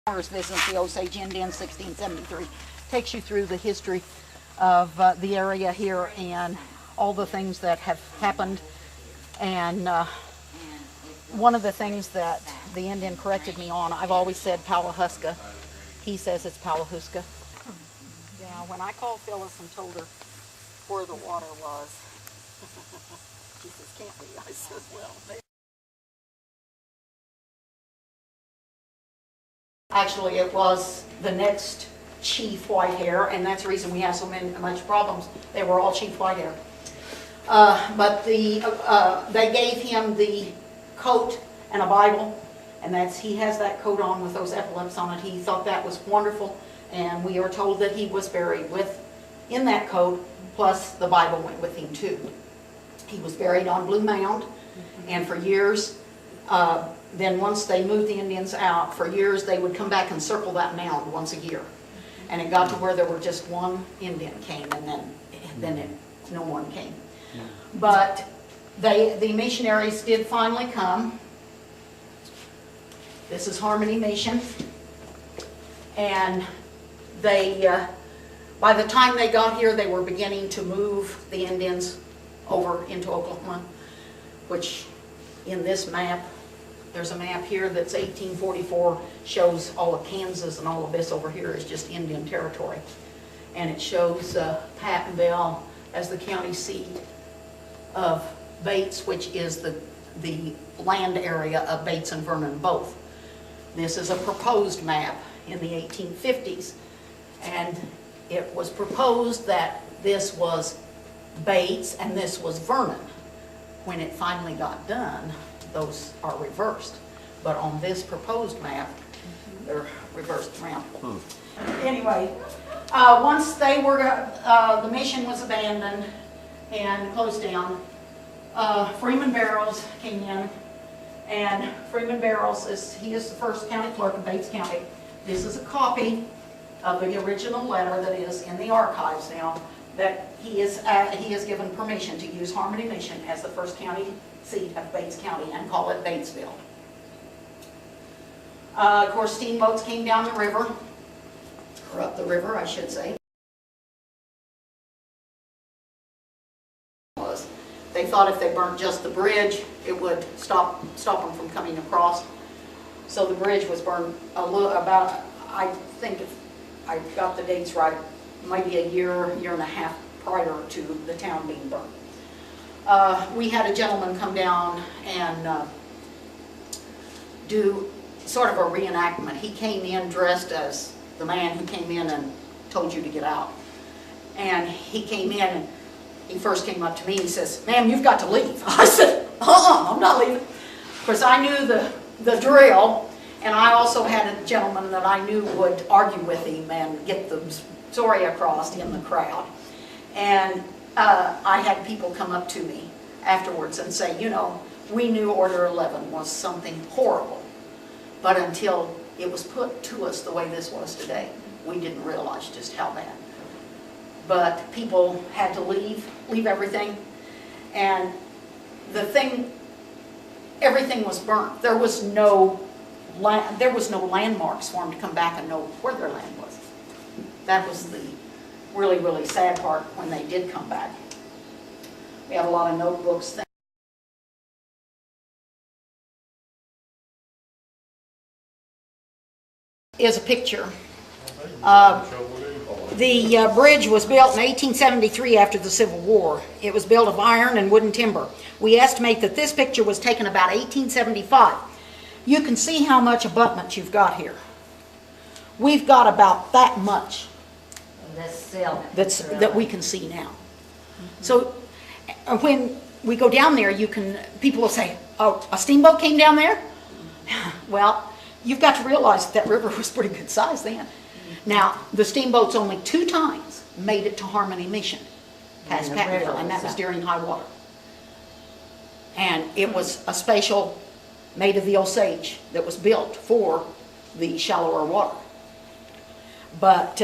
Visit the Osage Indian 1673. Takes you through the history of the area here and all the things that have happened. And one of the things that the Indian corrected me on, I've always said Palahuska. He says it's Palahuska. Yeah, when I called Phyllis and told her where the water was, she says, can't be. I said, well, actually, it was the next chief Whitehair, and that's the reason we have so much problems. They were all Chief Whitehair. But they gave him the coat and a Bible, and he has that coat on with those epaulets on it. He thought that was wonderful, and we are told that he was buried in that coat, plus the Bible went with him too. He was buried on Blue Mound, and for years, then once they moved the Indians out, for years they would come back and circle that mound once a year. And it got to where there were just one Indian came, and then no one came. But the missionaries did finally come. This is Harmony Mission. And by the time they got here, they were beginning to move the Indians over into Oklahoma, which in this map, there's a map here that's 1844, shows all of Kansas, and all of this over here is just Indian territory. And it shows Papinville as the county seat of Bates, which is the land area of Bates and Vernon both. This is a proposed map in the 1850s, and it was proposed that this was Bates and this was Vernon. When it finally got done, those are reversed. But on this proposed map, they're reversed around. Anyway, once they were, the mission was abandoned and closed down, Freeman Barrows came in, and Freeman Barrows is the first county clerk of Bates County. This is a copy of the original letter that is in the archives now, that he is given permission to use Harmony Mission as the first county seat of Bates County and call it Batesville. Of course, steamboats came down the river, or up the river, I should say. They thought if they burnt just the bridge, it would stop them from coming across. So the bridge was burned about, I think if I got the dates right, maybe a year and a half prior to the town being burned. We had a gentleman come down and do sort of a reenactment. He came in dressed as the man who came in and told you to get out. And he came in and he first came up to me and he says, "Ma'am, you've got to leave." I said, I'm not leaving. Of course, I knew the drill, and I also had a gentleman that I knew would argue with him and get the story across in the crowd. And I had people come up to me afterwards and say, you know, we knew Order 11 was something horrible, but until it was put to us the way this was today, we didn't realize just how bad. But people had to leave everything, and everything was burnt. There was no landmarks for them to come back and know where their land was. That was the really, really sad part when they did come back. We have a lot of notebooks. Is a picture. The bridge was built in 1873 after the Civil War. It was built of iron and wooden timber. We estimate that this picture was taken about 1875. You can see how much abutment you've got here. We've got about that much that we can see now. So when we go down there, people will say, "Oh, a steamboat came down there?" Well, you've got to realize that river was pretty good size then. Now, the steamboats only 2 times made it to Harmony Mission, past Papinville, and that was during high water. And it was a special made of the Osage that was built for the shallower water. But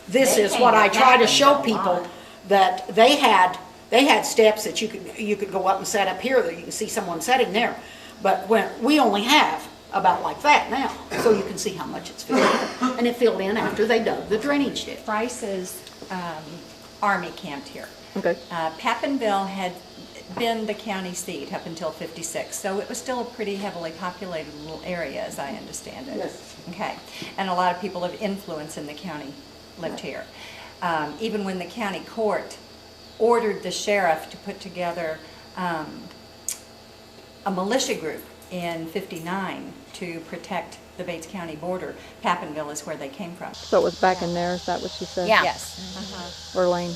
this is what I try to show people, that they had steps that you could go up and set up here, that you can see someone setting there. But we only have about like that now, so you can see how much it's filled in. And it filled in after they dug the drainage ditch. Price's army camped here. Okay. Papinville had been the county seat up until '56, so it was still a pretty heavily populated little area, as I understand it. Yes. Okay, and a lot of people of influence in the county lived here. Even when the county court ordered the sheriff to put together a militia group in '59 to protect the Bates County border, Papinville is where they came from. So it was back in there, is that what she said? Yeah. Yes. Or Lane?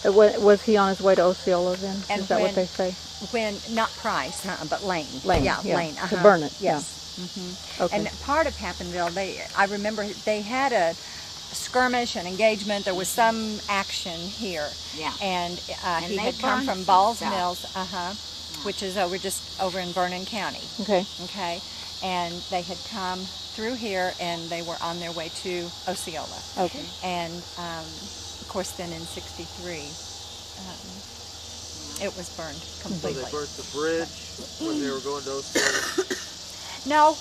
Was he on his way to Osceola then? And Is that what they say? When, not Price, but Lane. Lane, Yeah, yeah, Lane. to burn it, Yes. Okay. And part of Papinville, I remember they had a skirmish, an engagement. There was some action here. Yeah. And he they had come burned from some Balls stuff. Mills, which is just over in Vernon County. Okay. Okay. And they had come through here, and they were on their way to Osceola. Okay. And of course, then in '63, it was burned So completely. they burnt the bridge when they were going to Osage. No,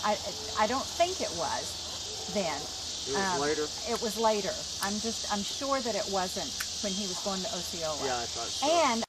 I don't think it was then. It was later. It was later. I'm sure that it wasn't when he was going to Osceola. Yeah, I thought so. And